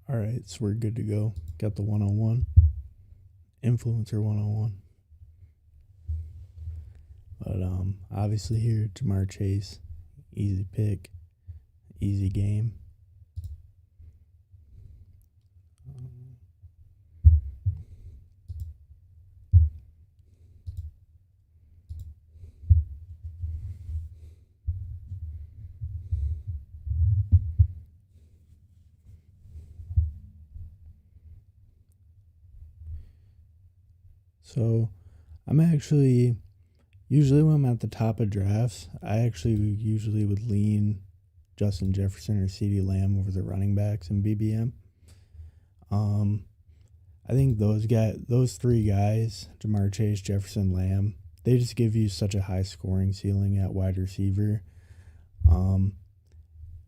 All right, so we're good to go. Got the 101, influencer 101. But obviously here, Jamar Chase, easy pick, easy game. So I'm actually usually when I'm at the top of drafts, I actually usually would lean Justin Jefferson or CeeDee Lamb over the running backs in BBM. Um, I think those three guys, Jamar Chase, Jefferson, Lamb, they just give you such a high scoring ceiling at wide receiver. Um,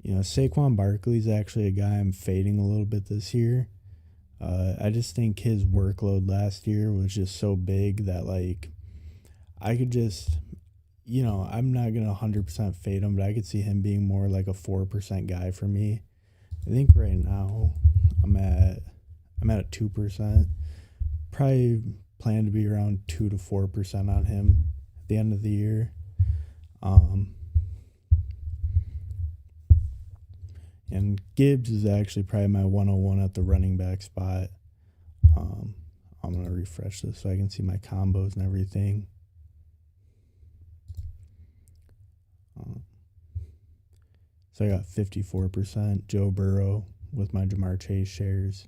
Saquon Barkley's actually a guy I'm fading a little bit this year. I just think his workload last year was just so big that I could just, I'm not gonna 100% fade him, but I could see him being more like a 4% guy for me. I think right now I'm at a 2%. Probably plan to be around 2 to 4% on him at the end of the year. Um, and Gibbs is actually probably my 101 at the running back spot. Um, I'm gonna refresh this so I can see my combos and everything. So I got 54% Joe Burrow with my Jamar Chase shares.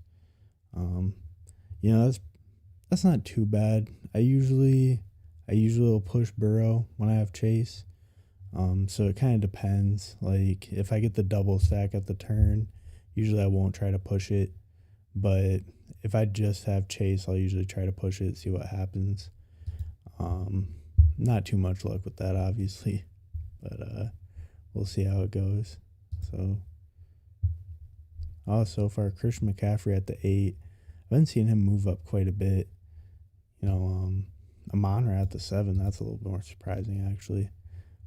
Um, that's not too bad. I usually will push Burrow when I have Chase. So it kind of depends. Like if I get the double stack at the turn, usually I won't try to push it. But if I just have Chase, I'll usually try to push it, see what happens. Not too much luck with that, obviously, but we'll see how it goes. So far Christian McCaffrey at the 8. I've been seeing him move up quite a bit. Amon-Ra at the 7. That's a little more surprising actually.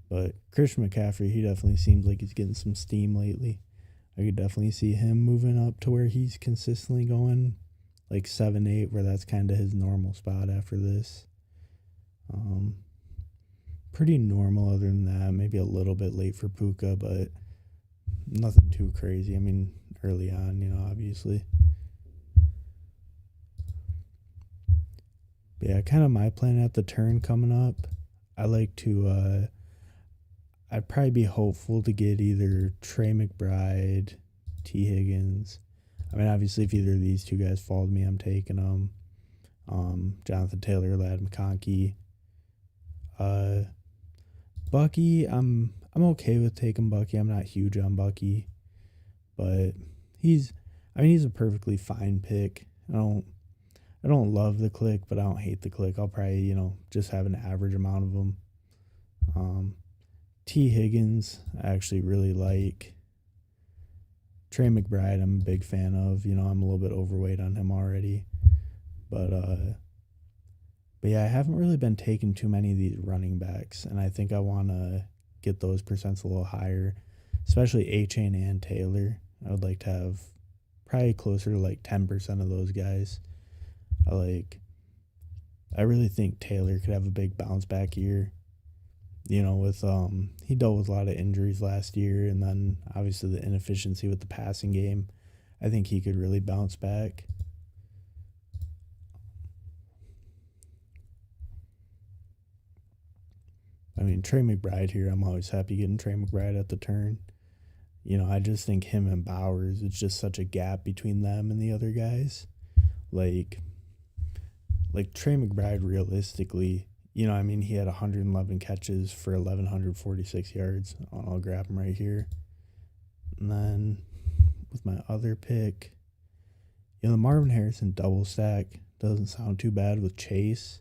But Christian McCaffrey, he definitely seems like he's getting some steam lately. I could definitely see him moving up to where he's consistently going like 7, 8, where that's kind of his normal spot after this. Pretty normal other than that. Maybe a little bit late for Puka, but nothing too crazy. I mean, early on, obviously. But yeah, kind of my plan at the turn coming up. I like to, I'd probably be hopeful to get either Trey McBride, T. Higgins. I mean, obviously, if either of these two guys fall to me, I'm taking them. Jonathan Taylor, Lad McConkey. Bucky, I'm okay with taking Bucky. I'm not huge on Bucky, but he's a perfectly fine pick. I don't love the click, but I don't hate the click. I'll probably, just have an average amount of them. T. Higgins, I actually really like. Trey McBride, I'm a big fan of. I'm a little bit overweight on him already. But yeah, I haven't really been taking too many of these running backs, and I think I want to get those percents a little higher, especially A-Chain and Taylor. I would like to have probably closer to like 10% of those guys. I really think Taylor could have a big bounce back year. With he dealt with a lot of injuries last year, and then obviously the inefficiency with the passing game. I think he could really bounce back. I mean, Trey McBride here, I'm always happy getting Trey McBride at the turn. I just think him and Bowers, it's just such a gap between them and the other guys. Like Trey McBride, realistically, he had 111 catches for 1,146 yards. I'll grab him right here. And then with my other pick, the Marvin Harrison double stack doesn't sound too bad with Chase.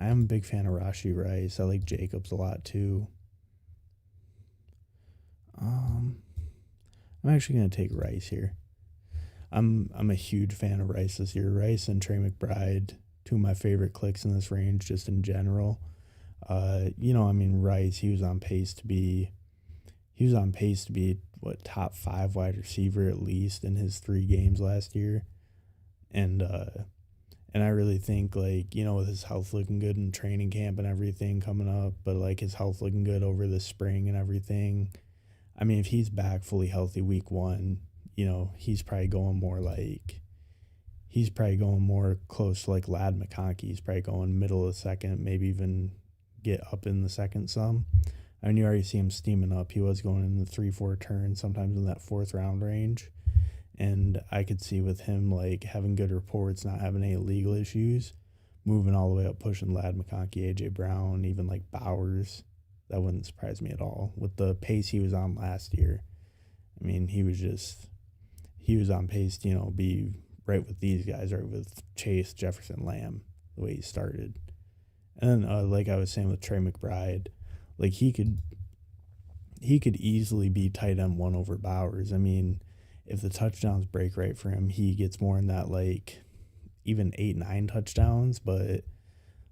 I'm a big fan of Rashee Rice. I like Jacobs a lot too. I'm actually gonna take Rice here. I'm a huge fan of Rice this year. Rice and Trey McBride, two of my favorite clicks in this range, just in general. Rice, he was on pace to be top 5 wide receiver at least in his 3 games last year. And I really think, like, with his health looking good in training camp and everything coming up, but like his health looking good over the spring and everything. I mean, if he's back fully healthy week 1, he's probably going more close to like Lad McConkey. He's probably going middle of the second, maybe even get up in the second some. I mean, you already see him steaming up. He was going in the 3-4 turns, sometimes in that 4th round range. And I could see with him, like, having good reports, not having any legal issues, moving all the way up, pushing Lad McConkey, A.J. Brown, even, like, Bowers. That wouldn't surprise me at all. With the pace he was on last year, I mean, he was on pace to, be right with these guys, right with Chase, Jefferson, Lamb, the way he started. And then, like I was saying with Trey McBride, like, he could easily be tight end 1 over Bowers. I mean, if the touchdowns break right for him, he gets more in that, like, even 8-9 touchdowns. But,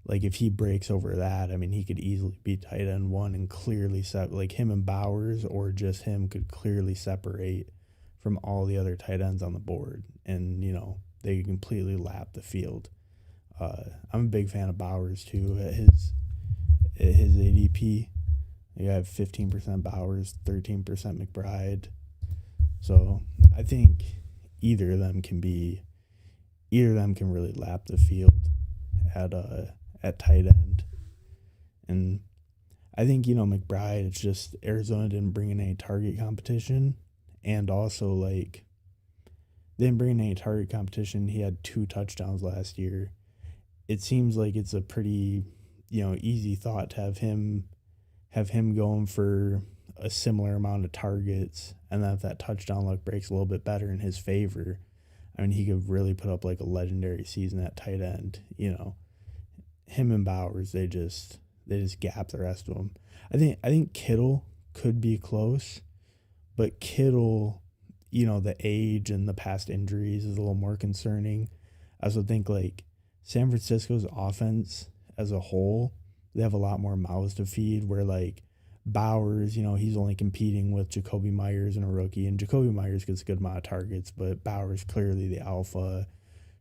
like, if he breaks over that, I mean, he could easily be tight end 1 and clearly like, him and Bowers or just him could clearly separate from all the other tight ends on the board. And, they could completely lap the field. I'm a big fan of Bowers, too, at his ADP. I have 15% Bowers, 13% McBride. So I think either of them can really lap the field at tight end. And I think, McBride, it's just Arizona didn't bring in any target competition. And also, like, they didn't bring in any target competition. He had 2 touchdowns last year. It seems like it's a pretty, easy thought to have him going for a similar amount of targets, and then if that touchdown luck breaks a little bit better in his favor, I mean, he could really put up like a legendary season at tight end. Him and Bowers, they just gap the rest of them. I think Kittle could be close, but Kittle, the age and the past injuries is a little more concerning. I also think, like, San Francisco's offense as a whole, they have a lot more mouths to feed, where, like, Bowers, he's only competing with Jacoby Myers and a rookie, and Jacoby Myers gets a good amount of targets, but Bowers clearly the alpha.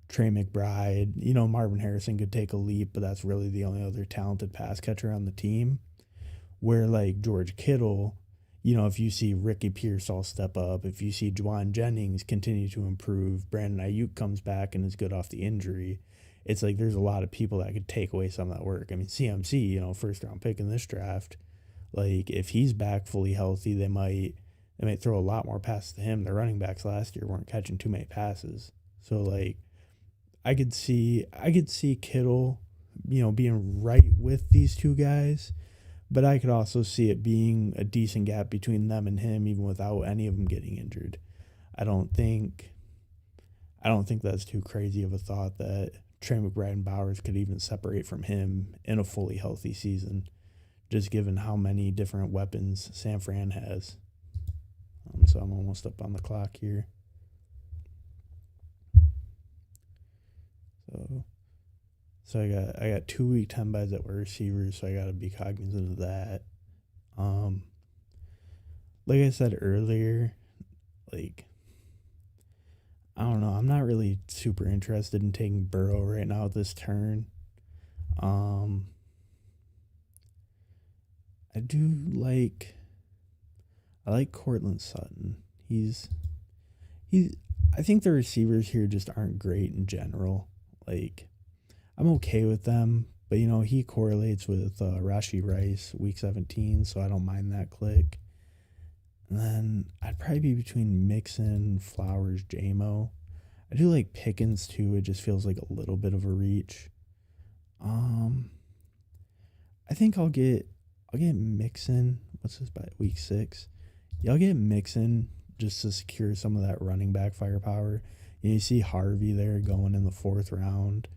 Trey McBride, Marvin Harrison could take a leap, but that's really the only other talented pass catcher on the team. Where, like, George Kittle, if you see Ricky Pearsall step up, if you see Juwan Jennings continue to improve, Brandon Ayuk comes back and is good off the injury, it's like there's a lot of people that could take away some of that work. I mean, CMC, first round pick in this draft, like, if he's back fully healthy, they might throw a lot more passes to him. The running backs last year weren't catching too many passes. So, like, I could see Kittle, being right with these 2 guys, but I could also see it being a decent gap between them and him, even without any of them getting injured. I don't think that's too crazy of a thought that Trey McBride and Bowers could even separate from him in a fully healthy season, just given how many different weapons San Fran has. So I'm almost up on the clock here. So I got 2 week 10 buys that were receivers, so I got to be cognizant of that. Like I said earlier, like, I don't know, I'm not really super interested in taking Burrow right now at this turn. I like Cortland Sutton. I think the receivers here just aren't great in general. Like, I'm okay with them, but, he correlates with Rashee Rice week 17, so I don't mind that click. And then I'd probably be between Mixon, Flowers, J-Mo. I do like Pickens too. It just feels like a little bit of a reach. I think I'll get Mixon. What's this by week 6? Yeah, I'll get Mixon just to secure some of that running back firepower. You see Harvey there going in the 4th round.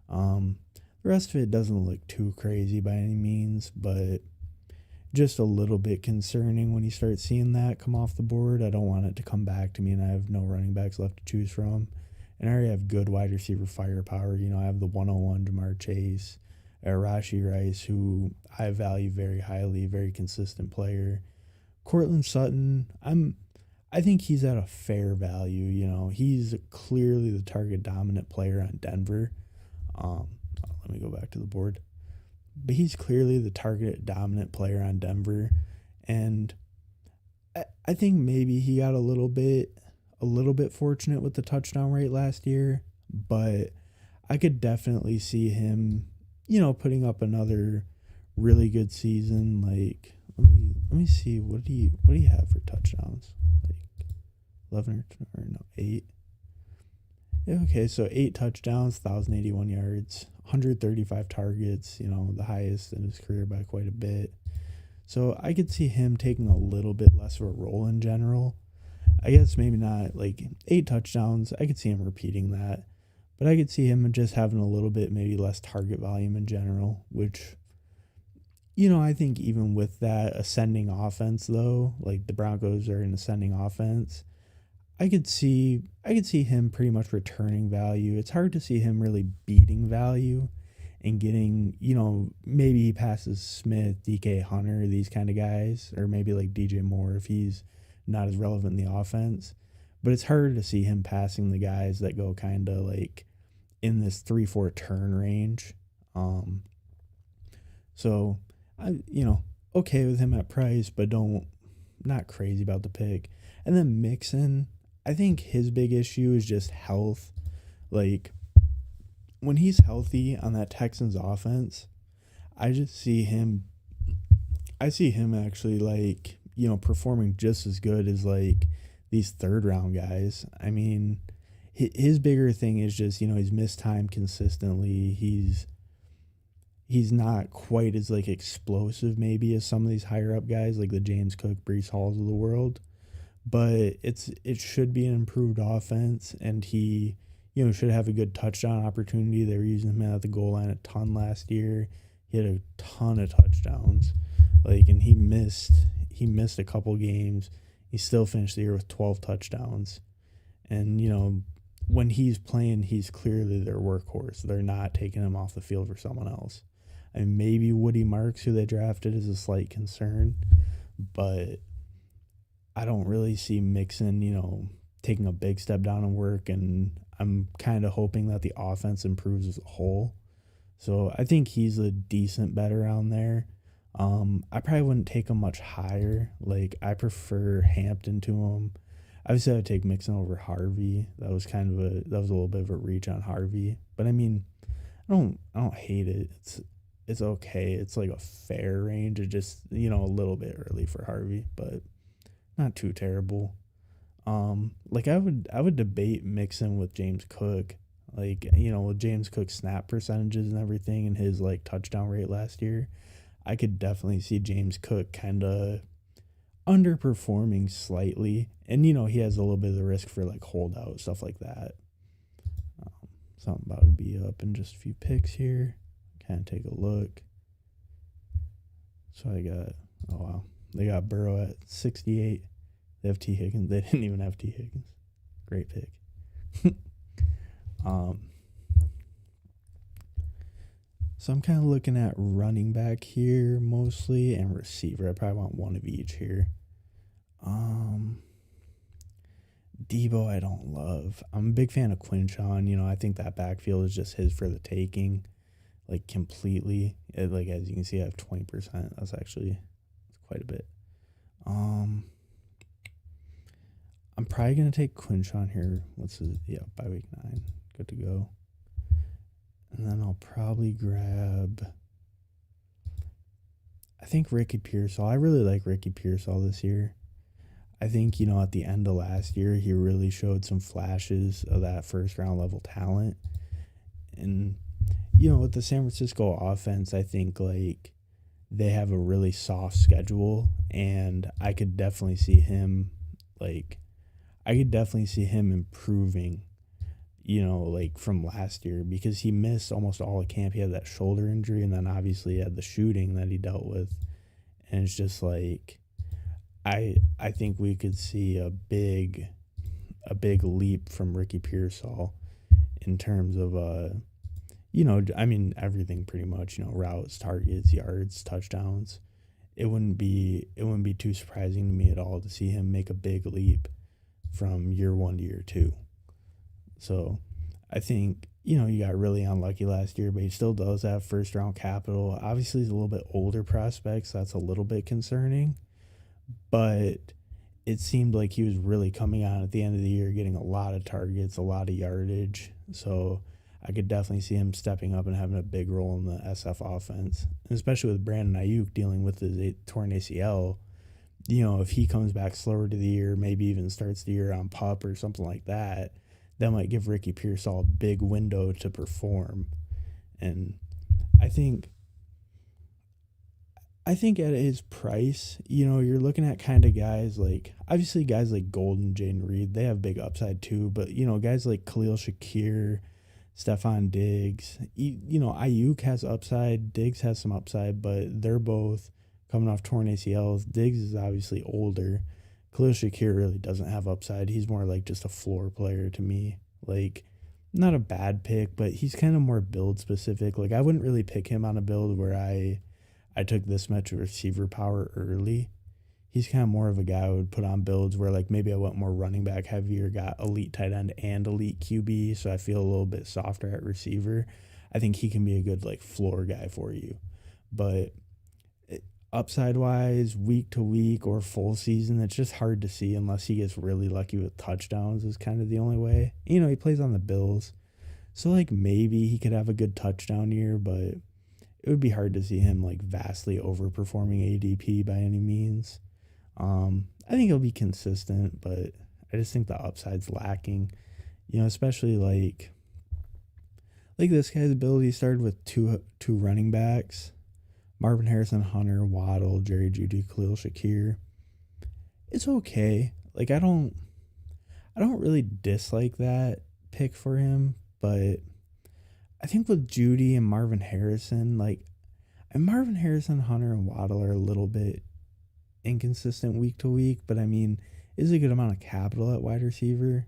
The rest of it doesn't look too crazy by any means, but just a little bit concerning when you start seeing that come off the board. I don't want it to come back to me and I have no running backs left to choose from. And I already have good wide receiver firepower. I have the 101 Jamar Chase, Rashee Rice, who I value very highly, very consistent player. Cortland Sutton, I'm I think he's at a fair value. He's clearly the target dominant player on Denver. Let me go back to the board. But he's clearly the target dominant player on Denver, and I think maybe he got a little bit fortunate with the touchdown rate last year, but I could definitely see him, putting up another really good season. Like, let me see, what do you have for touchdowns? Like 11 or no 8. Yeah, okay, so 8 touchdowns, 1,081 yards, 135 targets. The highest in his career by quite a bit. So I could see him taking a little bit less of a role in general. I guess maybe not like 8 touchdowns. I could see him repeating that. But I could see him just having a little bit maybe less target volume in general, which, I think even with that ascending offense though, like the Broncos are an ascending offense, I could see him pretty much returning value. It's hard to see him really beating value and getting, maybe he passes Smith, DK Hunter, these kind of guys, or maybe like DJ Moore if he's not as relevant in the offense. But it's harder to see him passing the guys that go kind of like in this 3-4 turn range. So I, okay with him at price, but not crazy about the pick. And then Mixon, I think his big issue is just health. Like, when he's healthy on that Texans offense, I see him actually, like, performing just as good as like these third round guys. I mean, his bigger thing is just, he's missed time consistently. He's not quite as like explosive maybe as some of these higher up guys like the James Cook, Breece Halls of the world. But it should be an improved offense, and he, should have a good touchdown opportunity. They were using him at the goal line a ton last year. He had a ton of touchdowns, like, and he missed a couple games. He still finished the year with 12 touchdowns, and when he's playing, he's clearly their workhorse. They're not taking him off the field for someone else. And maybe Woody Marks, who they drafted, is a slight concern, but I don't really see Mixon, taking a big step down in work, and I'm kind of hoping that the offense improves as a whole. So I think he's a decent bet around there. I probably wouldn't take him much higher. Like, I prefer Hampton to him. Obviously, I would take Mixon over Harvey. That was a little bit of a reach on Harvey, but I mean, I don't hate it. It's okay. It's like a fair range. It's just, a little bit early for Harvey, but not too terrible. Like I would debate Mixon with James Cook, like, with James Cook's snap percentages and everything and his like touchdown rate last year. I could definitely see James Cook kind of underperforming slightly, and he has a little bit of the risk for like holdout stuff like that. Something about to be up in just a few picks here. Kind of take a look. So they got Burrow at 68. They have T. Higgins. They didn't even have T. Higgins. Great pick. So I'm kind of looking at running back here mostly and receiver. I probably want one of each here. Debo I don't love. I'm a big fan of Quinshawn. I think that backfield is just his for the taking, like completely. Like, as you can see, I have 20%. That's quite a bit. I'm probably going to take Quinshawn here. By week 9. Good to go. And then I'll probably grab, I think, Ricky Pearsall. I really like Ricky Pearsall this year. I think, at the end of last year, he really showed some flashes of that first round level talent. And, with the San Francisco offense, I think, like, they have a really soft schedule, and I could definitely see him, improving, like from last year, because he missed almost all of camp. He had that shoulder injury, and then obviously he had the shooting that he dealt with. And it's just like, I think we could see a big leap from Ricky Pearsall in terms of, everything pretty much, routes, targets, yards, touchdowns. It wouldn't be too surprising to me at all to see him make a big leap. from year one to year two. So I think, you got really unlucky last year, but he still does have first round capital. Obviously, he's a little bit older prospect, so that's a little bit concerning. But it seemed like he was really coming on at the end of the year, getting a lot of targets, a lot of yardage. So I could definitely see him stepping up and having a big role in the SF offense, and especially with Brandon Ayuk dealing with his torn ACL. If he comes back slower to the year, maybe even starts the year on PUP or something like that, that might give Ricky Pearsall a big window to perform. And I think I think at his price, you're looking at kind of guys like, obviously guys like Golden, Jaden Reed, they have big upside too, but guys like Khalil Shakir, Stephon Diggs, Ayuk has upside, Diggs has some upside, but they're both coming off torn ACLs. Diggs is obviously older. Khalil Shakir really doesn't have upside. He's more like just a floor player to me. Like, not a bad pick, but he's kind of more build specific. Like, I wouldn't really pick him on a build where I took this much receiver power early. He's kind of more of a guy I would put on builds where, like, maybe I went more running back heavier, got elite tight end and elite QB, so I feel a little bit softer at receiver. I think he can be a good, like, floor guy for you. But upside-wise, week to week or full season, it's just hard to see unless he gets really lucky with touchdowns is kind of the only way. He plays on the Bills, so, like, maybe he could have a good touchdown year, but it would be hard to see him like vastly overperforming ADP by any means. I think he'll be consistent, but I just think the upside's lacking. Especially like this guy's ability started with two running backs, Marvin Harrison, Hunter, Waddle, Jerry Jeudy, Khalil Shakir. It's okay. Like I don't really dislike that pick for him, but I think with Jeudy and Marvin Harrison, and Marvin Harrison, Hunter, and Waddle are a little bit inconsistent week to week, but I mean, is a good amount of capital at wide receiver.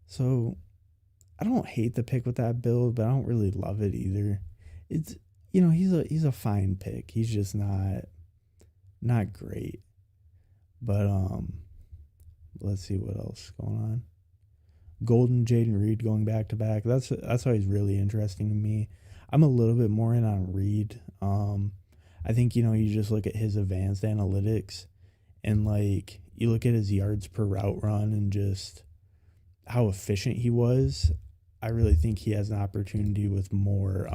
So I don't hate the pick with that build, but I don't really love it either. It's he's a fine pick. He's just not great. But let's see what else is going on. Golden, Jaden Reed going back to back. That's why he's really interesting to me. I'm a little bit more in on Reed. I think you just look at his advanced analytics, and like you look at his yards per route run and just how efficient he was. I really think he has an opportunity with more.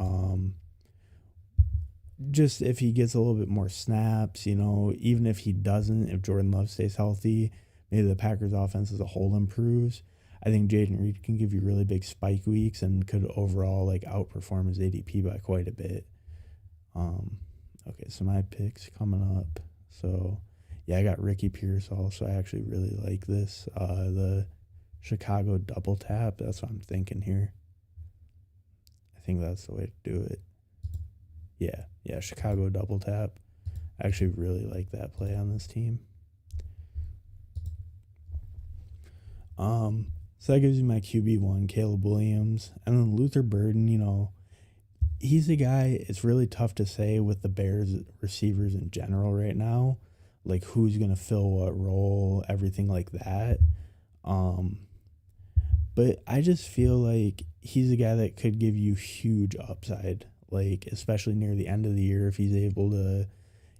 Just if he gets a little bit more snaps, even if he doesn't, if Jordan Love stays healthy, maybe the Packers offense as a whole improves. I think Jaden Reed can give you really big spike weeks and could overall like outperform his ADP by quite a bit. Okay, so my picks coming up. So yeah, I got Ricky Pearsall, so I actually really like this. The Chicago double tap. That's what I'm thinking here. I think that's the way to do it. Yeah, Chicago double tap. I actually really like that play on this team. So that gives you my QB1, Caleb Williams. And then Luther Burden, he's a guy, it's really tough to say with the Bears receivers in general right now, like who's going to fill what role, everything like that. But I just feel like he's a guy that could give you huge upside, like especially near the end of the year if he's able to,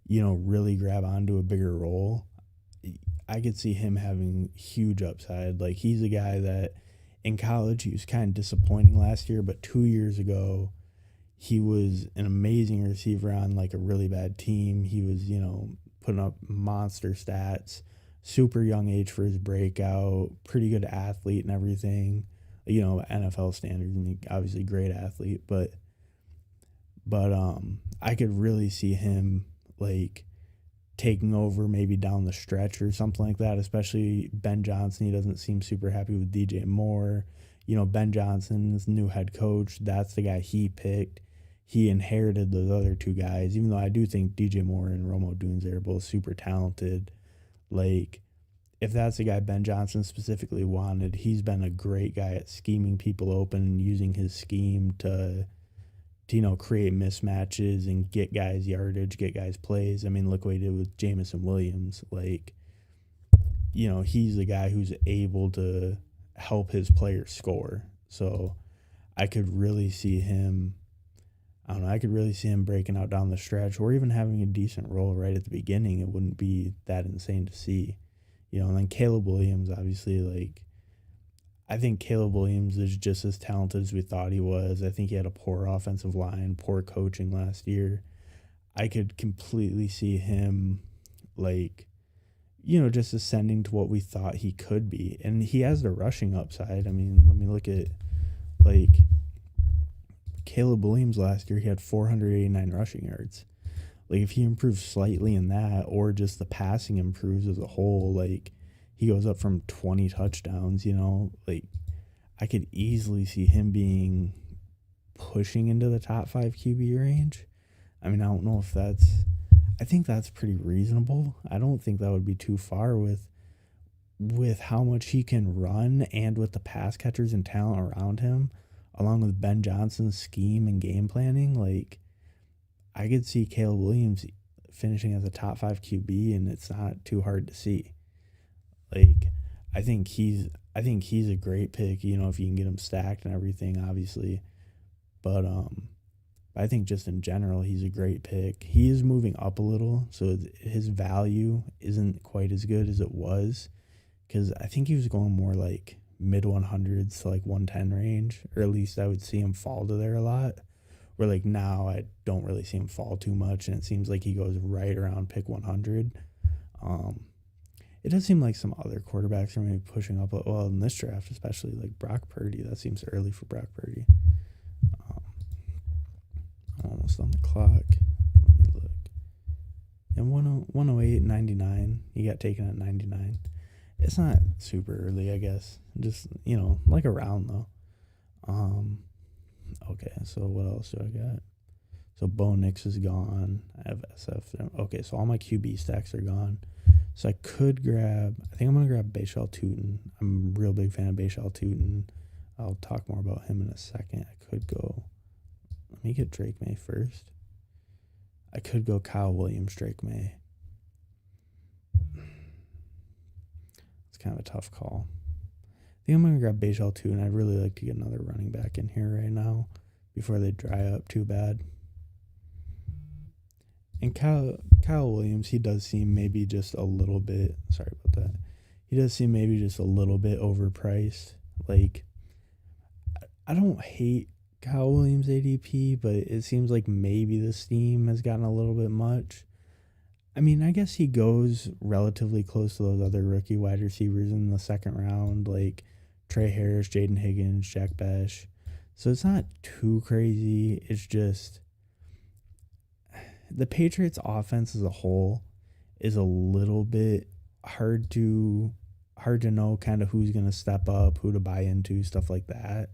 really grab onto a bigger role. I could see him having huge upside. Like he's a guy that in college he was kind of disappointing last year, but 2 years ago he was an amazing receiver on like a really bad team. He was, putting up monster stats, super young age for his breakout, pretty good athlete and everything. NFL standards, and obviously great athlete, but I could really see him like taking over maybe down the stretch or something like that, especially Ben Johnson. He doesn't seem super happy with DJ Moore. Ben Johnson's new head coach, that's the guy he picked. He inherited those other two guys, even though I do think DJ Moore and Rome Odunze are both super talented. Like, if that's the guy Ben Johnson specifically wanted, he's been a great guy at scheming people open and using his scheme to create mismatches and get guys yardage, get guys plays. I mean, look what he did with Jamison Williams. Like, he's a guy who's able to help his players score. So I could really see him. I don't know. I could really see him breaking out down the stretch, or even having a decent role right at the beginning. It wouldn't be that insane to see, And then Caleb Williams, obviously, I think Caleb Williams is just as talented as we thought he was. I think he had a poor offensive line, poor coaching last year. I could completely see him, just ascending to what we thought he could be. And he has the rushing upside. I mean, let me look at, Caleb Williams last year. He had 489 rushing yards. If he improves slightly in that, or just the passing improves as a whole, he goes up from 20 touchdowns, I could easily see him being pushing into the top 5 QB range. I mean, I don't know if I think that's pretty reasonable. I don't think that would be too far with how much he can run, and with the pass catchers and talent around him, along with Ben Johnson's scheme and game planning. I could see Caleb Williams finishing as a top 5 QB, and it's not too hard to see. I think he's a great pick, if you can get him stacked and everything, obviously. But I think just in general, he's a great pick. He is moving up a little, so his value isn't quite as good as it was, because I think he was going more mid 100s to 110 range, or at least I would see him fall to there a lot. Where now I don't really see him fall too much, and it seems like he goes right around pick 100. It does seem like some other quarterbacks are maybe pushing up. Well, in this draft, especially Brock Purdy. That seems early for Brock Purdy. Almost on the clock. Let me look. And 108, 99. He got taken at 99. It's not super early, I guess. Just, around though. Okay, so what else do I got? So Bo Nix is gone. I have SF. Okay, so all my QB stacks are gone. So I think I'm going to grab Bashal Tutin. I'm a real big fan of Bashal Tutin. I'll talk more about him in a second. Let me get Drake May first. I could go Kyle Williams, Drake May. It's kind of a tough call. I think I'm going to grab Bashal Tutin. I'd really like to get another running back in here right now before they dry up too bad. And Kyle Williams, he does seem maybe just a little bit, sorry about that. He does seem maybe just a little bit overpriced. I don't hate Kyle Williams ADP, but it seems like maybe the steam has gotten a little bit much. I mean, I guess he goes relatively close to those other rookie wide receivers in the second round, Trey Harris, Jaden Higgins, Jack Besh. So it's not too crazy. It's just the Patriots offense as a whole is a little bit hard to know kind of who's going to step up, who to buy into, stuff like that.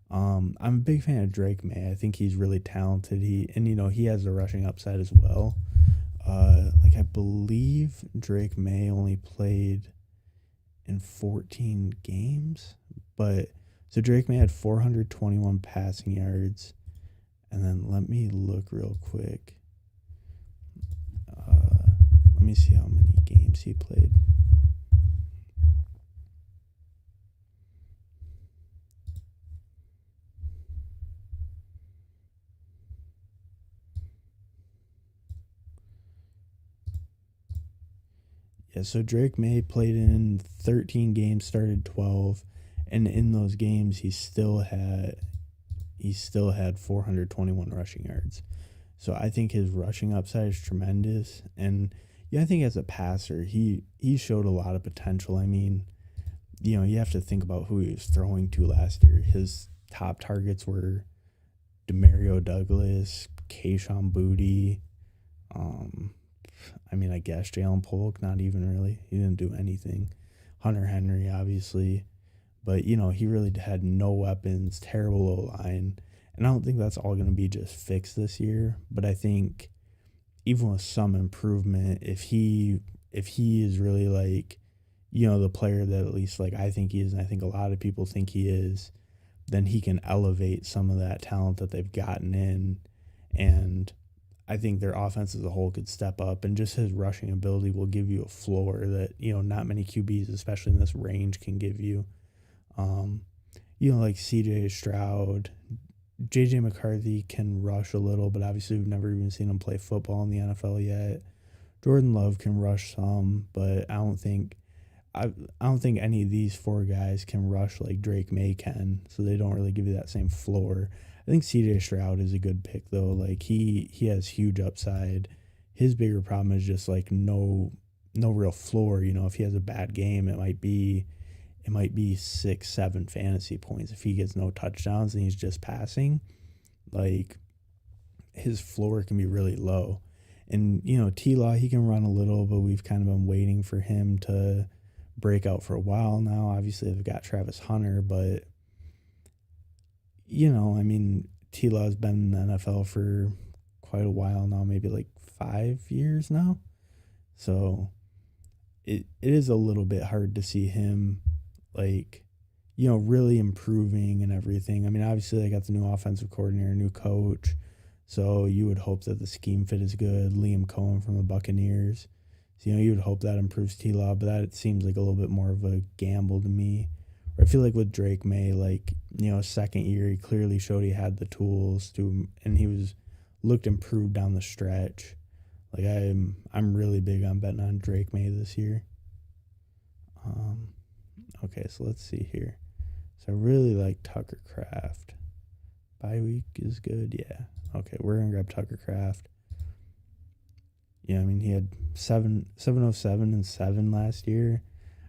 I'm a big fan of Drake May. I think he's really talented. He has the rushing upside as well. I believe Drake May only played in 14 games, so Drake May had 421 passing yards, and then let me look real quick. Let me see how many games he played. Yeah, so Drake May played in 13 games, started 12, and in those games he still had 421 rushing yards. So I think his rushing upside is tremendous, and I think as a passer he showed a lot of potential. I mean, you have to think about who he was throwing to last year. His top targets were Demario Douglas, Kayshon Boutte, I guess Jalen Polk, not even really. He didn't do anything. Hunter Henry, obviously. But, he really had no weapons, terrible O-line. And I don't think that's all going to be just fixed this year. But I think even with some improvement, if he is really the player that at least I think he is, and I think a lot of people think he is, then he can elevate some of that talent that they've gotten in. And I think their offense as a whole could step up, and just his rushing ability will give you a floor that, not many QBs, especially in this range, can give you. Um, like CJ Stroud, JJ McCarthy can rush a little, but obviously we've never even seen him play football in the NFL yet. Jordan Love can rush some, but I don't think any of these four guys can rush like Drake May can, so they don't really give you that same floor. I think CJ Stroud is a good pick though. Like he has huge upside. His bigger problem is just like no real floor. If he has a bad game, it might be 6-7 fantasy points. If he gets no touchdowns and he's just passing, like his floor can be really low. And T-Law, he can run a little, but we've kind of been waiting for him to break out for a while now. Obviously they've got Travis Hunter, but T-Law's been in the NFL for quite a while now, maybe like 5 years now. So it is a little bit hard to see him really improving and everything. I mean, obviously they got the new offensive coordinator, new coach. So you would hope that the scheme fit is good. Liam Cohen from the Buccaneers. So, you would hope that improves T-Law, but that seems like a little bit more of a gamble to me. Or I feel like with Drake May, second year, he clearly showed he had the tools to, and he looked improved down the stretch. Like I'm really big on betting on Drake May this year. Okay, so let's see here. So I really like Tucker Kraft. Bye week is good, yeah. Okay, we're gonna grab Tucker Kraft. Yeah, I mean he had 707 and 7 last year.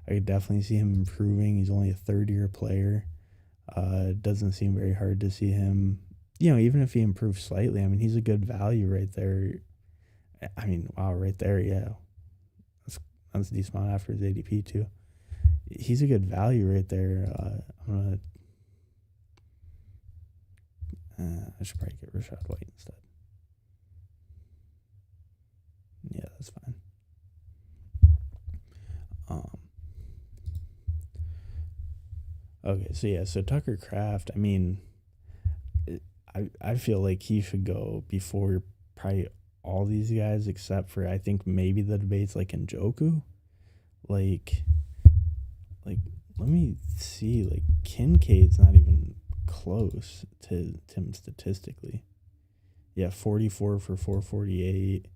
I could definitely see him improving. He's only a third-year player. It doesn't seem very hard to see him. Even if he improves slightly, I mean he's a good value right there. I mean, wow, right there, yeah. That's a decent amount after his ADP too. He's a good value right there. I should probably get Rashad White instead. Yeah, that's fine. Okay, so Tucker Kraft, I mean, I feel like he should go before probably all these guys, except for I think maybe the debates like Njoku. Like let me see, like Kincaid's not even close to him statistically. Yeah, 44 for 448.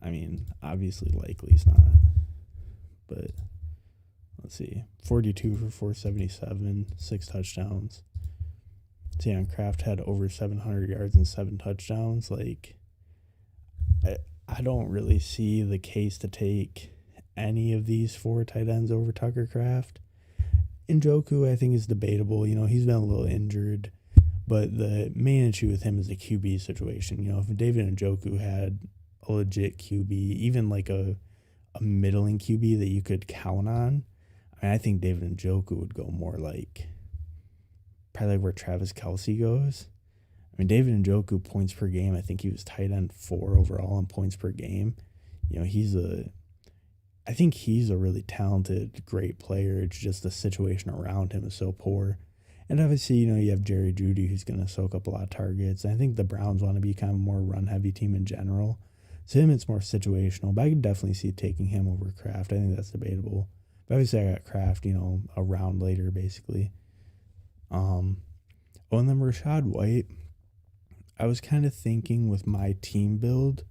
I mean, obviously Likely's not, but let's see, 42 for 477, 6 touchdowns. Deion Kraft had over 700 yards and 7 touchdowns. Like, I don't really see the case to take any of these 4 tight ends over Tucker Kraft. Njoku, I think, is debatable. He's been a little injured, but the main issue with him is the QB situation. If David Njoku had a legit QB, even like a middling QB that you could count on, I think David Njoku would go more like probably where Travis Kelce goes. I mean, David Njoku points per game, I think he was tight end 4 overall in points per game. I think he's a really talented, great player. It's just the situation around him is so poor. And obviously, you have Jerry Jeudy who's going to soak up a lot of targets. And I think the Browns want to be kind of a more run-heavy team in general. So him, it's more situational. But I could definitely see taking him over Kraft. I think that's debatable. But obviously, I got Kraft, a round later, basically. And then Rashad White, I was kind of thinking with my team build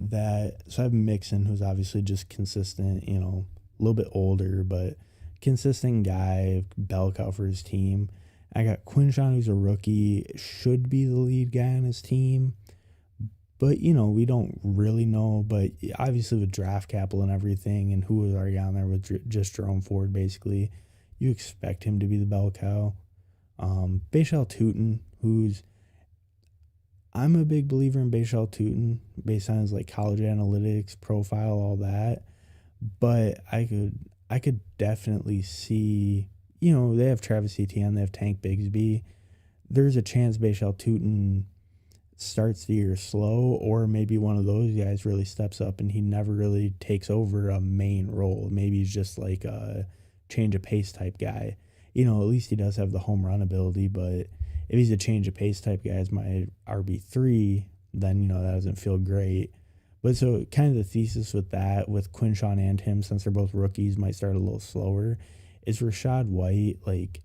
so I have Mixon, who's obviously just consistent, a little bit older, but consistent guy, bell cow for his team. I got Quinshawn, who's a rookie, should be the lead guy on his team, but, we don't really know. But obviously with draft capital and everything and who was already on there with just Jerome Ford, basically, you expect him to be the bell cow. Bashal Tutin, I'm a big believer in Bashal Tutin based on his college analytics profile, all that. But I could definitely see, they have Travis Etienne, they have Tank Bigsby. There's a chance Bashal Tutin starts the year slow, or maybe one of those guys really steps up and he never really takes over a main role. Maybe he's just like a change of pace type guy. At least he does have the home run ability, but if he's a change of pace type guy as my RB3, then, that doesn't feel great. But so kind of the thesis with that, with Quinshawn and him, since they're both rookies, might start a little slower, is Rachaad White, like,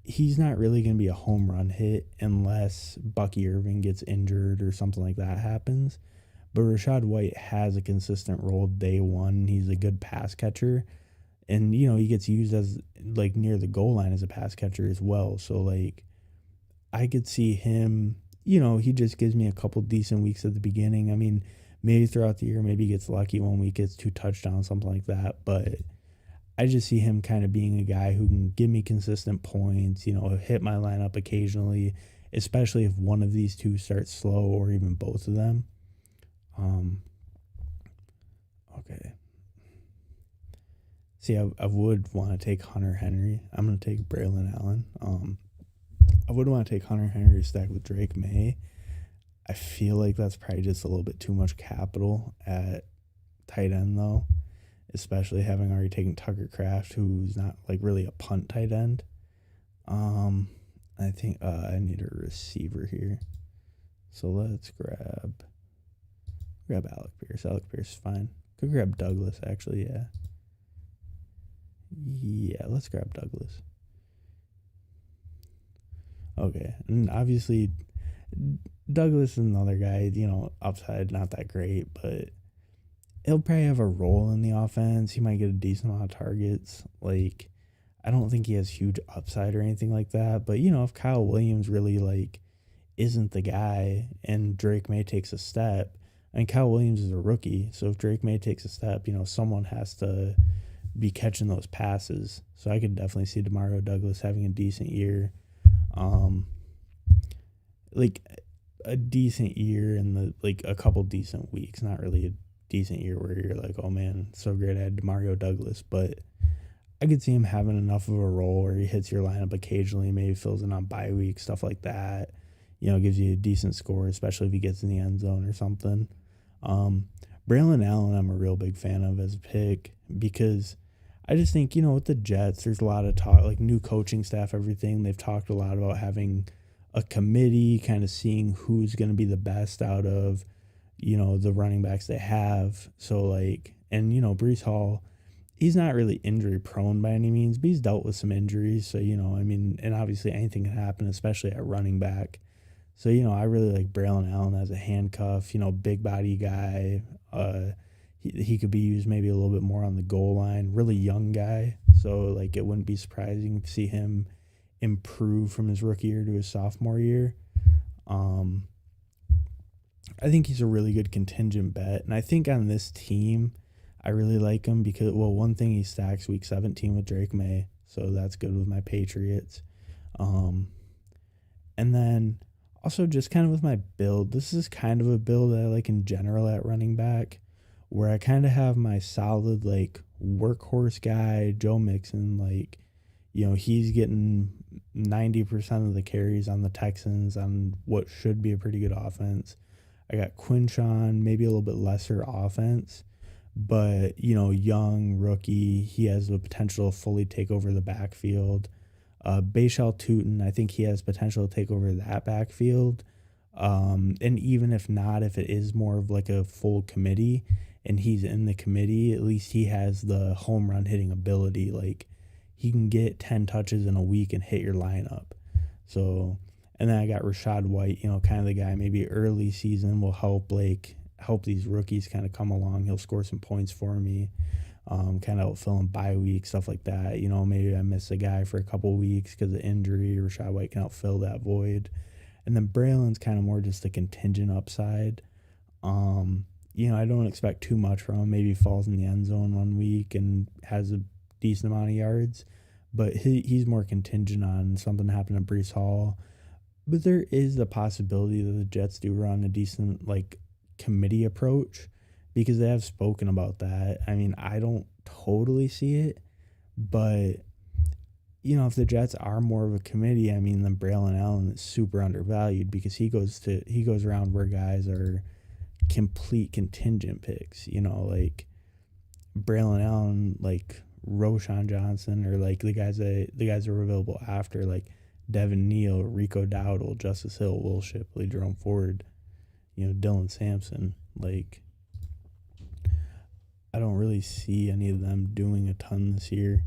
he's not really going to be a home run hit unless Bucky Irving gets injured or something like that happens. But Rachaad White has a consistent role day one. He's a good pass catcher. And, he gets used as, like, near the goal line as a pass catcher as well. So, like, I could see him, he just gives me a couple decent weeks at the beginning. I mean, maybe throughout the year, maybe he gets lucky 1 week, gets 2 touchdowns, something like that. But I just see him kind of being a guy who can give me consistent points, hit my lineup occasionally, especially if one of these two starts slow or even both of them. Okay. See, I would want to take Hunter Henry. I'm going to take Braylon Allen. I would want to take Hunter Henry stacked with Drake May. I feel like that's probably just a little bit too much capital at tight end, though, especially having already taken Tucker Kraft, who's not, like, really a punt tight end. I think I need a receiver here. So let's grab Alec Pierce. Alec Pierce is fine. Could grab Douglas, actually, yeah. Yeah, let's grab Douglas. Okay, and obviously Douglas is another guy, upside not that great, but he'll probably have a role in the offense. He might get a decent amount of targets. Like, I don't think he has huge upside or anything like that, but, if Kyle Williams really, like, isn't the guy and Drake May takes a step, I mean, Kyle Williams is a rookie, so if Drake May takes a step, someone has to be catching those passes. So I could definitely see DeMario Douglas having a decent year. Like a decent year and a couple decent weeks, not really a decent year where you're like, oh man, so great I had DeMario Douglas, but I could see him having enough of a role where he hits your lineup occasionally, maybe fills in on bye week, stuff like that. Gives you a decent score, especially if he gets in the end zone or something. Braylon Allen, I'm a real big fan of as a pick because I just think, with the Jets, there's a lot of talk, like new coaching staff, everything. They've talked a lot about having a committee, kind of seeing who's going to be the best out of, the running backs they have. So, like, and, Breece Hall, he's not really injury prone by any means, but he's dealt with some injuries. So, and obviously anything can happen, especially at running back. So, I really like Braylon Allen as a handcuff, big body guy. He could be used maybe a little bit more on the goal line. Really young guy, so like it wouldn't be surprising to see him improve from his rookie year to his sophomore year. I think he's a really good contingent bet, and I think on this team, I really like him because, well, one thing, he stacks week 17 with Drake May, so that's good with my Patriots. And then also just kind of with my build, this is kind of a build that I like in general at running back, where I kind of have my solid, like, workhorse guy, Joe Mixon, like, he's getting 90% of the carries on the Texans on what should be a pretty good offense. I got Quinshawn, maybe a little bit lesser offense, but, young, rookie, he has the potential to fully take over the backfield. Bashal Tutin, I think he has potential to take over that backfield. And even if not, if it is more of like a full committee and he's in the committee, at least he has the home run hitting ability. Like, he can get 10 touches in a week and hit your lineup. So, and then I got Rachaad White, kind of the guy maybe early season will help these rookies kind of come along. He'll score some points for me. Kind of filling bye week, stuff like that. Maybe I miss a guy for a couple weeks because of injury. Rachaad White can help fill that void. And then Braylon's kind of more just a contingent upside. I don't expect too much from him. Maybe he falls in the end zone 1 week and has a decent amount of yards. But he's more contingent on something happening to Breece Hall. But there is the possibility that the Jets do run a decent, like, committee approach, because they have spoken about that. I mean, I don't totally see it, but, if the Jets are more of a committee, I mean, then Braylon Allen is super undervalued because he goes around where guys are complete contingent picks, like Braylon Allen, like Roshan Johnson, or like the guys that are available after, like Devin Neal, Rico Dowdle, Justice Hill, Will Shipley, Jerome Ford. Dylan Sampson. Like, I don't really see any of them doing a ton this year,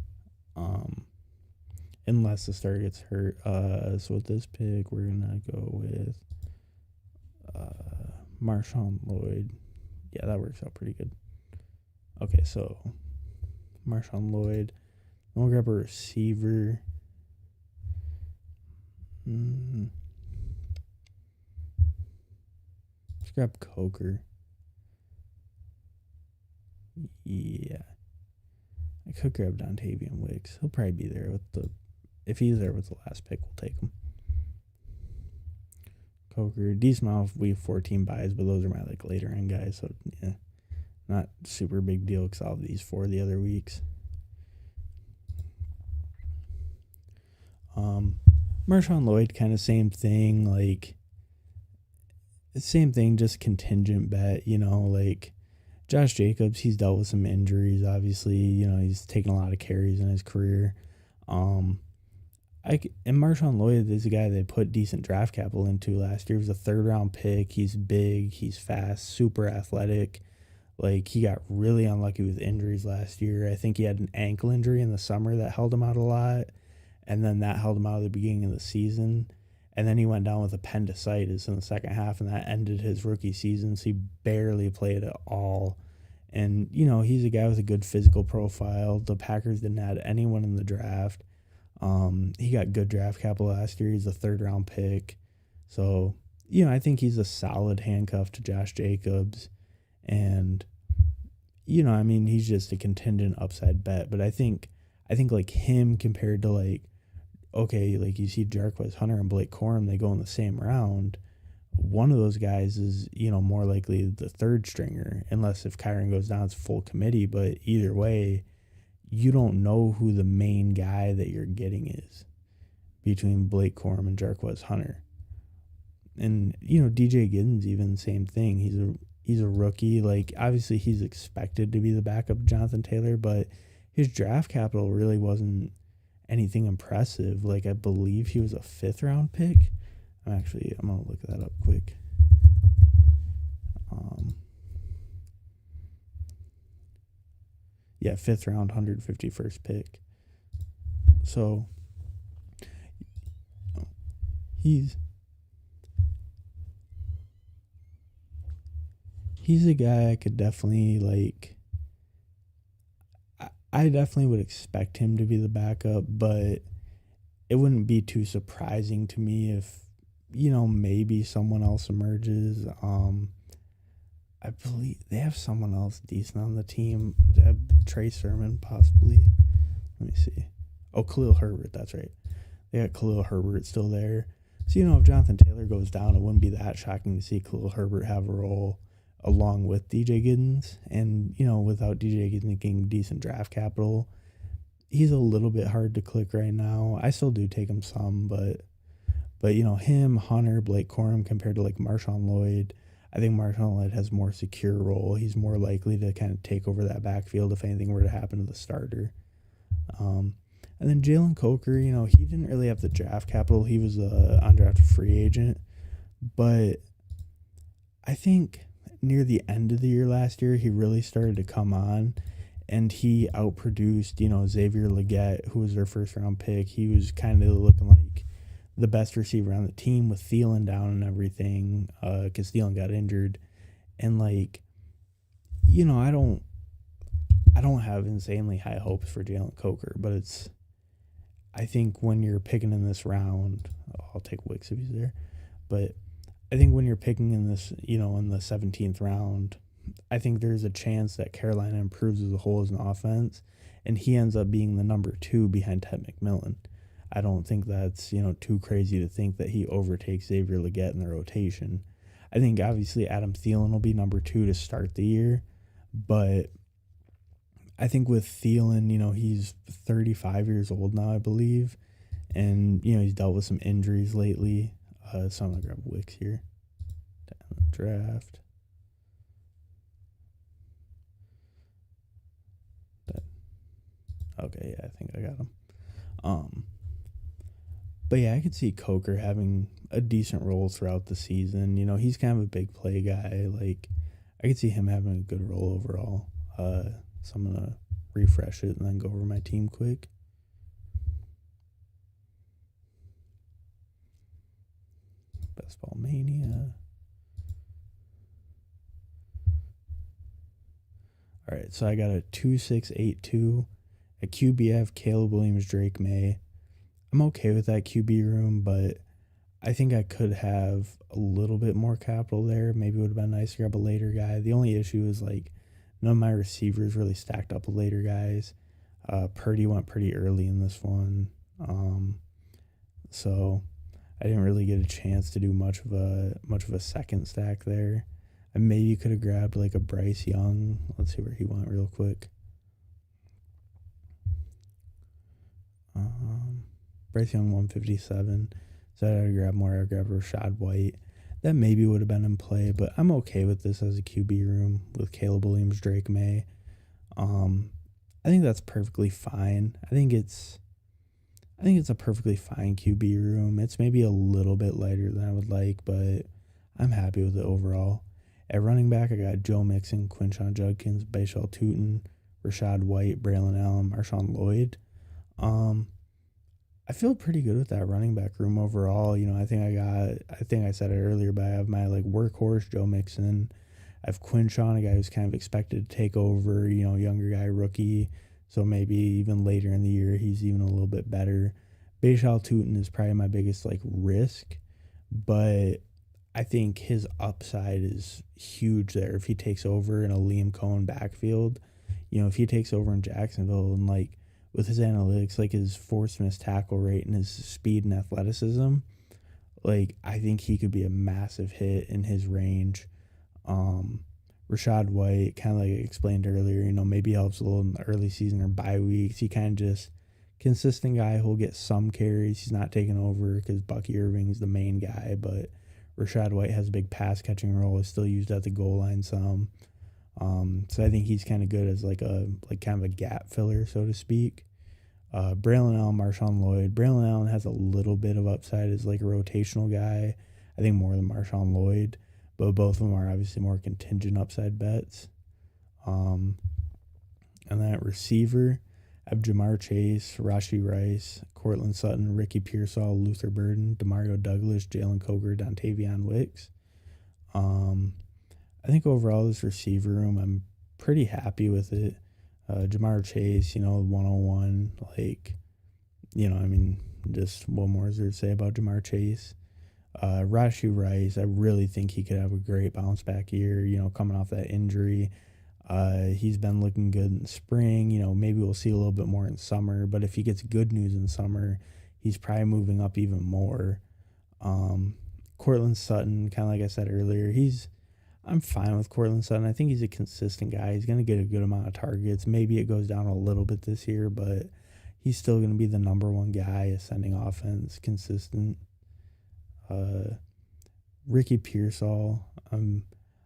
unless the star gets hurt. So with this pick, we're gonna go with Marshawn Lloyd. Yeah, that works out pretty good. Okay, so Marshawn Lloyd. We'll grab a receiver. Let's grab Coker. Yeah. I could grab Dontavian Wicks. He'll probably be there if he's there with the last pick, we'll take him. Coker, decent amount of week 14 buys, but those are my later end guys, so yeah, not super big deal because I'll have these 4 the other weeks. Marshawn Lloyd, kind of same thing, just contingent bet, like Josh Jacobs, he's dealt with some injuries, obviously, he's taken a lot of carries in his career. And Marshawn Lloyd is a guy they put decent draft capital into last year. He was a 3rd-round pick. He's big. He's fast. Super athletic. Like, he got really unlucky with injuries last year. I think he had an ankle injury in the summer that held him out a lot, and then that held him out at the beginning of the season. And then he went down with appendicitis in the second half, and that ended his rookie season, so he barely played at all. And, he's a guy with a good physical profile. The Packers didn't add anyone in the draft. He got good draft capital last year. He's a 3rd-round pick. So, I think he's a solid handcuff to Josh Jacobs. And, he's just a contingent upside bet. But I think like him compared to you see Jarquez Hunter and Blake Corum, they go in the same round. One of those guys is, more likely the 3rd stringer, unless if Kyron goes down, it's full committee. But either way, you don't know who the main guy that you're getting is between Blake Corum and Jarquez Hunter. And, DJ Giddens, even same thing. He's a rookie. Like, obviously he's expected to be the backup of Jonathan Taylor, but his draft capital really wasn't anything impressive. Like, I believe he was a 5th-round pick. I'm going to look that up quick. Yeah, 5th round, 151st pick. So, he's a guy I could definitely, I definitely would expect him to be the backup, but it wouldn't be too surprising to me if, maybe someone else emerges. I believe they have someone else decent on the team. Trey Sermon, possibly. Let me see. Oh, Khalil Herbert, that's right. They got Khalil Herbert still there. So, if Jonathan Taylor goes down, it wouldn't be that shocking to see Khalil Herbert have a role along with DJ Giddens. And, without DJ Giddens getting decent draft capital, he's a little bit hard to click right now. I still do take him some, but him, Hunter, Blake Corum compared to Marshawn Lloyd, I think Marshawn Lloyd has more secure role. He's more likely to kind of take over that backfield if anything were to happen to the starter. And then Jalen Coker, he didn't really have the draft capital. He was an undrafted free agent. But I think near the end of the year last year, he really started to come on. And he outproduced, Xavier Legette, who was their 1st-round pick. He was kind of looking like the best receiver on the team with Thielen down and everything, because Thielen got injured. And I don't have insanely high hopes for Jalen Coker, but I think when you're picking in this round, I'll take Wicks if he's there, but I think when you're picking in this, in the 17th round, I think there's a chance that Carolina improves as a whole as an offense, and he ends up being the number 2 behind Ted McMillan. I don't think that's, too crazy to think that he overtakes Xavier Legette in the rotation. I think obviously Adam Thielen will be number 2 to start the year, but I think with Thielen, he's 35 years old now, I believe, and, he's dealt with some injuries lately, so I'm going to grab Wicks here. Down the draft. Okay, yeah, I think I got him. But yeah, I could see Coker having a decent role throughout the season. He's kind of a big play guy. Like, I could see him having a good role overall. So I'm gonna refresh it and then go over my team quick. Best Ball Mania. All right, so I got a 2-6-8-2, a QBF, Caleb Williams, Drake May. I'm okay with that QB room, but I think I could have a little bit more capital there. Maybe it would have been nice to grab a later guy. The only issue is like none of my receivers really stacked up with later guys. Purdy went pretty early in this one, so I didn't really get a chance to do much of a second stack there. I maybe could have grabbed like a Bryce Young. Let's see where he went real quick. Bryce Young 157. So I had to grab more. I grabbed Rashad White. That maybe would have been in play, but I'm okay with this as a QB room with Caleb Williams, Drake May. I think that's perfectly fine. I think it's a perfectly fine QB room. It's maybe a little bit lighter than I would like, but I'm happy with it overall. At running back, I got Joe Mixon, Quinshon Judkins, Bashal Tutin, Rashad White, Braylon Allen, Marshawn Lloyd. I feel pretty good with that running back room overall. I think I said it earlier, but I have my like workhorse, Joe Mixon. I have Quinshon, a guy who's kind of expected to take over, younger guy, rookie. So maybe even later in the year, he's even a little bit better. Bashal Tutin is probably my biggest like risk, but I think his upside is huge there if he takes over in a Liam Cohen backfield. If he takes over in Jacksonville and like with his analytics, like his forced missed tackle rate and his speed and athleticism, like I think he could be a massive hit in his range. Rashad White, kind of like I explained earlier, maybe helps a little in the early season or bye weeks. He kind of just consistent guy who'll get some carries. He's not taking over because Bucky Irving's the main guy, but Rashad White has a big pass catching role. Is still used at the goal line some. So I think he's kind of good as like kind of a gap filler, so to speak. Braylon Allen, Marshawn Lloyd. Braylon Allen has a little bit of upside as like a rotational guy. I think more than Marshawn Lloyd, but both of them are obviously more contingent upside bets. And then at receiver, I have Jamar Chase, Rashee Rice, Cortland Sutton, Ricky Pearsall, Luther Burden, Demario Douglas, Jalen Coker, Dontavion Wicks. I think overall this receiver room, I'm pretty happy with it. Jamar Chase, 101, just what more is there to say about Jamar Chase? Rashee Rice, I really think he could have a great bounce back year, coming off that injury. He's been looking good in spring, maybe we'll see a little bit more in summer, but if he gets good news in summer, he's probably moving up even more. Cortland Sutton, kind of like I said earlier, I'm fine with Cortland Sutton. I think he's a consistent guy. He's going to get a good amount of targets. Maybe it goes down a little bit this year, but he's still going to be the number one guy, ascending offense, consistent. Ricky Pearsall. I'm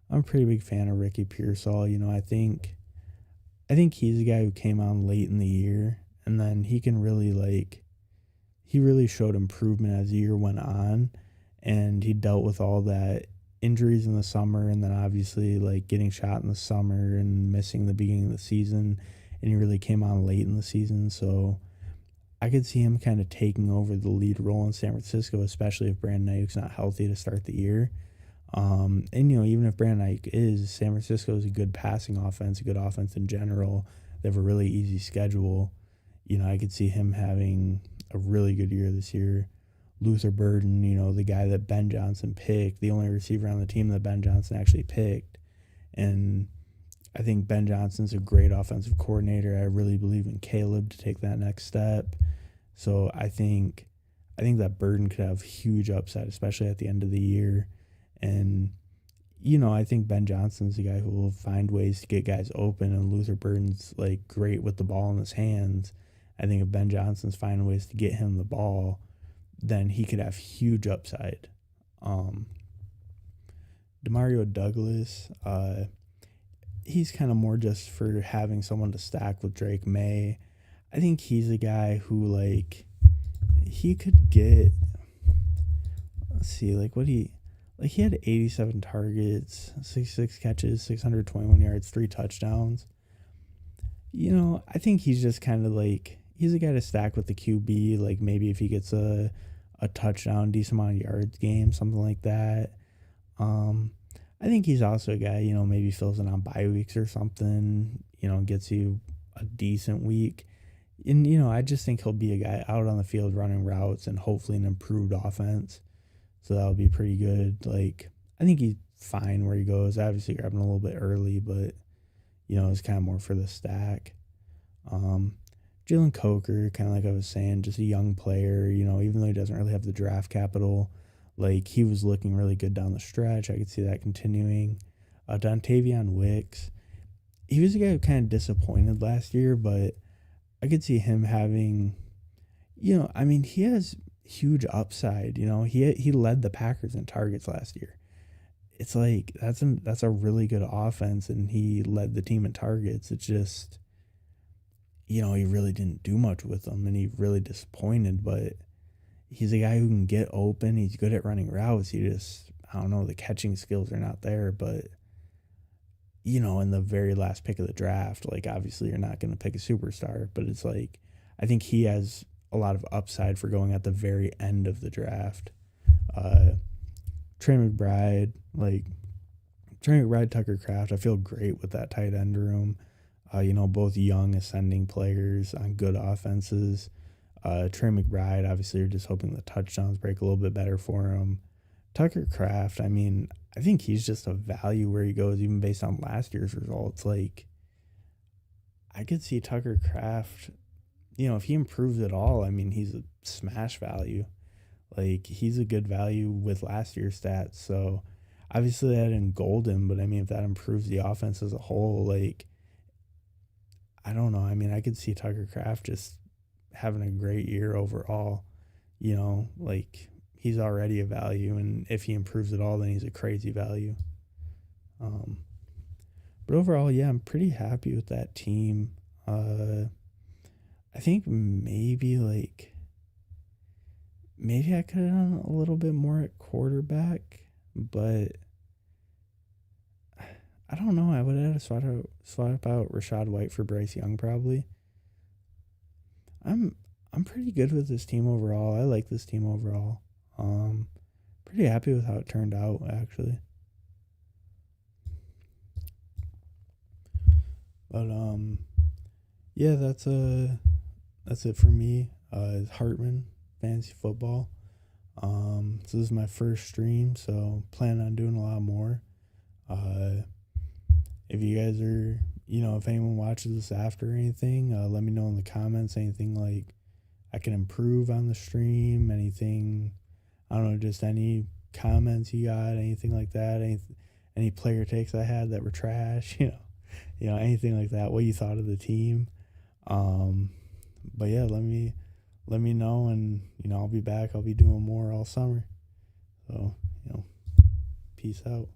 a pretty big fan of Ricky Pearsall. I think he's a guy who came on late in the year, and then he can really he really showed improvement as the year went on, and he dealt with all that injuries in the summer, and then obviously like getting shot in the summer and missing the beginning of the season, and he really came on late in the season. So I could see him kind of taking over the lead role in San Francisco, especially if Brandon Ayuk's not healthy to start the year. And even if Brandon Ayuk is, San Francisco is a good passing offense, a good offense in general. They have a really easy schedule. I could see him having a really good year this year. Luther Burden, the guy that Ben Johnson picked, the only receiver on the team that Ben Johnson actually picked. And I think Ben Johnson's a great offensive coordinator. I really believe in Caleb to take that next step. So I think that Burden could have huge upside, especially at the end of the year. And, I think Ben Johnson's the guy who will find ways to get guys open, and Luther Burden's like great with the ball in his hands. I think if Ben Johnson's finding ways to get him the ball, then he could have huge upside. Demario Douglas, he's kind of more just for having someone to stack with Drake May. I think he's a guy who he could get, let's see, he had 87 targets, 66 catches, 621 yards, 3 touchdowns. I think he's just kind of like, he's a guy to stack with the QB. Like maybe if he gets a touchdown, decent amount of yards game, something like that. I think he's also a guy, maybe fills in on bye weeks or something, gets you a decent week. And, I just think he'll be a guy out on the field running routes and hopefully an improved offense. So that'll be pretty good. Like, I think he's fine where he goes. Obviously, grabbing a little bit early, but, it's kind of more for the stack. Jalen Coker, kind of like I was saying, just a young player, even though he doesn't really have the draft capital, like he was looking really good down the stretch. I could see that continuing. Dontavion Wicks, he was a guy who kind of disappointed last year, but I could see him having, he has huge upside. He led the Packers in targets last year. It's like that's a really good offense, and he led the team in targets. It's just, he really didn't do much with them, and he really disappointed. But he's a guy who can get open. He's good at running routes. He just, I don't know, the catching skills are not there. But in the very last pick of the draft, like obviously you're not going to pick a superstar, but it's like I think he has a lot of upside for going at the very end of the draft. Trey McBride, Tucker Kraft, I feel great with that tight end room. Both young ascending players on good offenses. Trey McBride, obviously you're just hoping the touchdowns break a little bit better for him. Tucker Kraft, I think he's just a value where he goes, even based on last year's results. Like, I could see Tucker Kraft, if he improves at all, he's a smash value. Like, he's a good value with last year's stats. So, obviously that didn't gold him, but if that improves the offense as a whole, like, I don't know. I could see Tucker Kraft just having a great year overall. He's already a value, and if he improves at all, then he's a crazy value. But overall, yeah, I'm pretty happy with that team. I think maybe I could have done a little bit more at quarterback, but I don't know. I would have had to swap out Rachaad White for Bryce Young probably. I'm pretty good with this team overall. I like this team overall. Pretty happy with how it turned out actually. But yeah, that's it for me. Hartman Fantasy Football. So this is my first stream, so plan on doing a lot more. If you guys are, if anyone watches this after or anything, let me know in the comments. Anything like I can improve on the stream, anything, I don't know, just any comments you got, anything like that, any player takes I had that were trash, anything like that, what you thought of the team. But yeah, let me know, and I'll be back. I'll be doing more all summer. So, peace out.